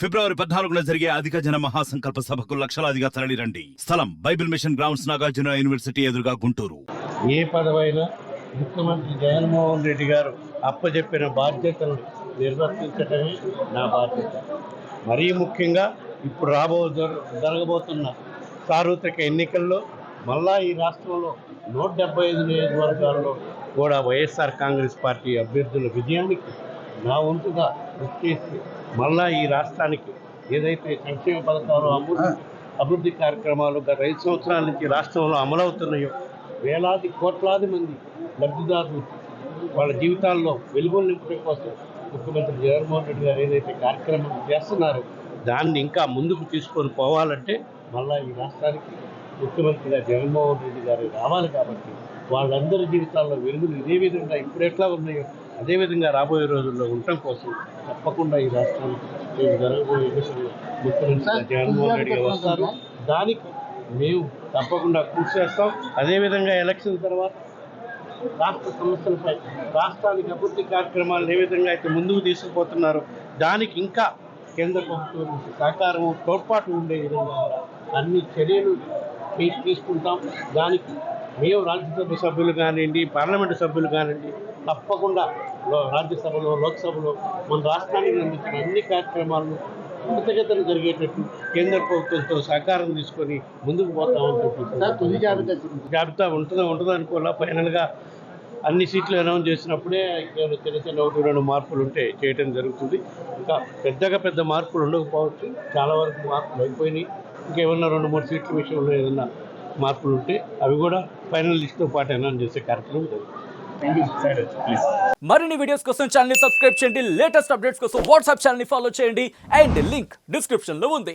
ఫిబ్రవరి 14న జరిగే అధిక జన మహాసంకల్ప సభకు లక్షలాదిగా తరలిరండి. స్థలం Bible mission grounds, Nagarjuna university ఎదురుగా, గుంటూరు. ఏ పదవైనా ముఖ్యమంత్రి జగన్మోహన్ రెడ్డి గారు అప్పచెప్పిన బాధ్యతలను నిర్వర్తించడమే నా బాధ్యత. మరీ ముఖ్యంగా ఇప్పుడు జరగబోతున్న సార్వత్రిక ఎన్నికల్లో మళ్ళా ఈ రాష్ట్రంలో 175 నియోజకవర్గాల్లో కూడా వైఎస్ఆర్ కాంగ్రెస్ పార్టీ అభ్యర్థుల విజయానికి నా వంతుగా కృషి చేసి మళ్ళా ఈ రాష్ట్రానికి ఏదైతే సంక్షేమ పథకాలు అభివృద్ధి కార్యక్రమాలు గత 5 సంవత్సరాల నుంచి రాష్ట్రంలో అమలవుతున్నాయో, వేలాది కోట్లాది మంది లబ్ధిదారులు వాళ్ళ జీవితాల్లో వెలుగులు నింపడం కోసం ముఖ్యమంత్రి జగన్మోహన్ రెడ్డి గారు ఏదైతే కార్యక్రమం చేస్తున్నారో దాన్ని ఇంకా ముందుకు తీసుకొని పోవాలంటే మళ్ళీ ఈ రాష్ట్రానికి ముఖ్యమంత్రిగా జగన్మోహన్ రెడ్డి గారు రావాలి. కాబట్టి వాళ్ళందరి జీవితాల్లో వెలుగులు ఇదే విధంగా ఇప్పుడు ఎట్లా ఉన్నాయో అదేవిధంగా రాబోయే రోజుల్లో ఉండటం కోసం తప్పకుండా ఈ రాష్ట్రానికి మేము జరగబోయే ఎన్నికల్లో ముఖ్యమంత్రి జగన్మోహన్ రెడ్డి గారు వస్తారు. దానికి మేము తప్పకుండా కృషి చేస్తాం. అదేవిధంగా ఎలక్షన్ తర్వాత రాష్ట్ర సమస్యలపై రాష్ట్రానికి అభివృద్ధి కార్యక్రమాలు ఏ విధంగా అయితే ముందుకు తీసుకుపోతున్నారో దానికి ఇంకా కేంద్ర ప్రభుత్వం సహకారం తోడ్పాటు ఉండే విధంగా అన్ని చర్యలు తీసుకుంటాం. దానికి మేము రాజ్యసభ సభ్యులు కానివ్వండి, పార్లమెంటు సభ్యులు కానివ్వండి, తప్పకుండా రాజ్యసభలో లోక్సభలో మన రాష్ట్రానికి అందించిన అన్ని కార్యక్రమాలను కృతజ్ఞతలు జరిగేటట్టు కేంద్ర ప్రభుత్వంతో సహకారం తీసుకొని ముందుకు పోతామని చెప్పి తుది జాబితా ఉంటుందో అనుకోవాలా. ఫైనల్గా అన్ని సీట్లు అనౌన్స్ చేసినప్పుడే చిన్న చిన్న 1-2 మార్పులు ఉంటే చేయటం జరుగుతుంది. ఇంకా పెద్ద మార్పులు ఉండకపోవచ్చు. చాలా వరకు మార్పులు అయిపోయినాయి. ఇంకేమన్నా 2-3 సీట్ల విషయంలో ఏదన్నా మార్పులు ఉంటే అవి కూడా ఫైనల్ లిస్ట్తో పాటు అనౌన్స్ చేసే కార్యక్రమం జరుగుతుంది. మరిన్ని వీడియోస్ కోసం ఛానల్ ని సబ్స్క్రైబ్ చేయండి. లేటెస్ట్ అప్డేట్స్ కోసం వాట్సాప్ ఛానల్ ని ఫాలో చేయండి. అండ్ లింక్ డిస్క్రిప్షన్ లో ఉంది.